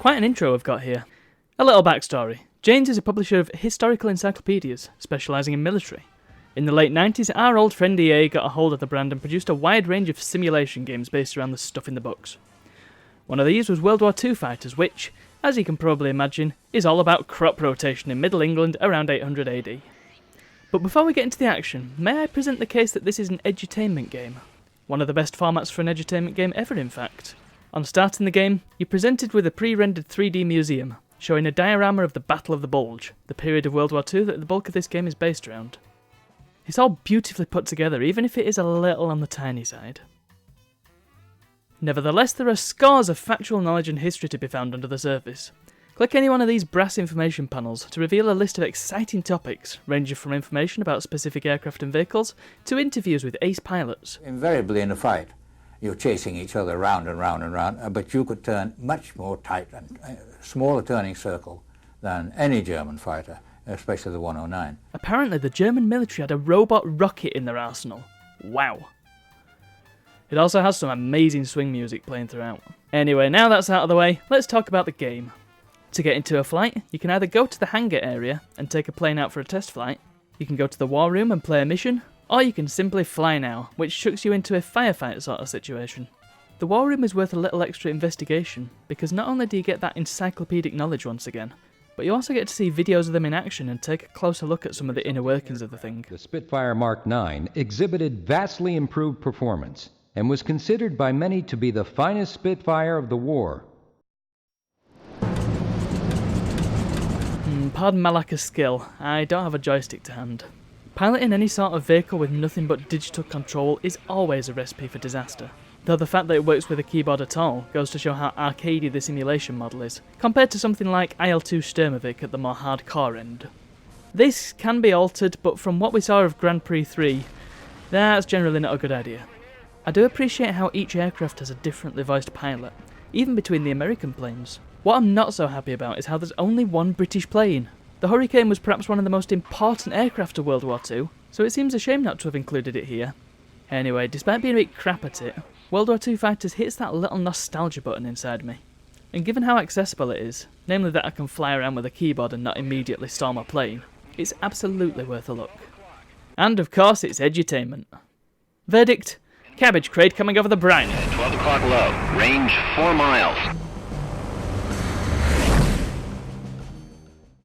Quite an intro we've got here. A little backstory. Jane's is a publisher of historical encyclopedias, specialising in military. In the late 90s, our old friend EA got a hold of the brand and produced a wide range of simulation games based around the stuff in the books. One of these was World War II Fighters, which, as you can probably imagine, is all about crop rotation in Middle England around 800 AD. But before we get into the action, may I present the case that this is an edutainment game? One of the best formats for an edutainment game ever, in fact. On starting the game, you're presented with a pre-rendered 3D museum, showing a diorama of the Battle of the Bulge, the period of World War II that the bulk of this game is based around. It's all beautifully put together, even if it is a little on the tiny side. Nevertheless, there are scores of factual knowledge and history to be found under the surface. Click any one of these brass information panels to reveal a list of exciting topics, ranging from information about specific aircraft and vehicles to interviews with ace pilots. Invariably in a fight, you're chasing each other round and round and round, but you could turn much more tight and smaller turning circle than any German fighter, especially the 109. Apparently the German military had a robot rocket in their arsenal. Wow. It also has some amazing swing music playing throughout. Anyway, now that's out of the way, let's talk about the game. To get into a flight, you can either go to the hangar area and take a plane out for a test flight, you can go to the war room and play a mission, or you can simply fly now, which chucks you into a firefight sort of situation. The war room is worth a little extra investigation, because not only do you get that encyclopedic knowledge once again, but you also get to see videos of them in action and take a closer look at some of the inner workings of the thing. The Spitfire Mark IX exhibited vastly improved performance, and was considered by many to be the finest Spitfire of the war. Pardon my lack of skill, I don't have a joystick to hand. Piloting any sort of vehicle with nothing but digital control is always a recipe for disaster, though the fact that it works with a keyboard at all goes to show how arcadey the simulation model is, compared to something like IL-2 Sturmovik at the more hardcore end. This can be altered, but from what we saw of Grand Prix 3, that's generally not a good idea. I do appreciate how each aircraft has a differently voiced pilot, even between the American planes. What I'm not so happy about is how there's only one British plane. The Hurricane was perhaps one of the most important aircraft of World War II, so it seems a shame not to have included it here. Anyway, despite being a bit crap at it, World War II Fighters hits that little nostalgia button inside me. And given how accessible it is, namely that I can fly around with a keyboard and not immediately storm a plane, it's absolutely worth a look. And of course it's edutainment. Verdict: cabbage crate coming over the brine. 12 o'clock low, range 4 miles.